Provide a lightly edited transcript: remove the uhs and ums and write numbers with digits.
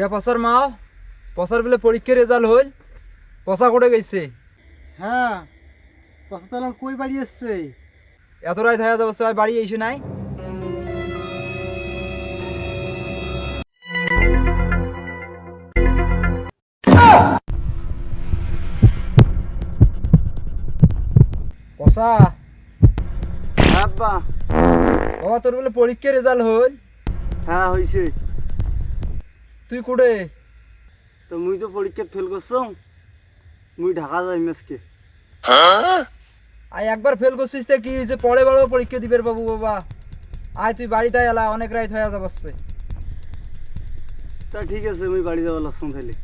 কে পসার মাও পসার বলে পরীক্ষার রেজাল্ট হল পসা করে গেছে। হ্যাঁ পয়সা তো কই বাড়ি এসছে? এত রাত হয়ে যাবে সবাই বাড়ি এসে নাই। পসা হ্যাঁ আব্বা। বাবা তোর বলে পরীক্ষার রেজাল্ট হল, হ্যাঁ হয়েছে। তুই কুড়ে? তো মুই তো পরীক্ষা ফেল করছো, মুই ঢাকা যাই আজকে। আয় একবার ফেল করছিস তে কি হয়েছে, পরে বড় পরীক্ষা দিবের বাবু বাবা। আয় তুই বাড়িতে এলা, অনেক রাত হয়ে যাচ্ছে। তা ঠিক আছে, মুই বাড়ি যাওয়ার লাগছো তাহলে।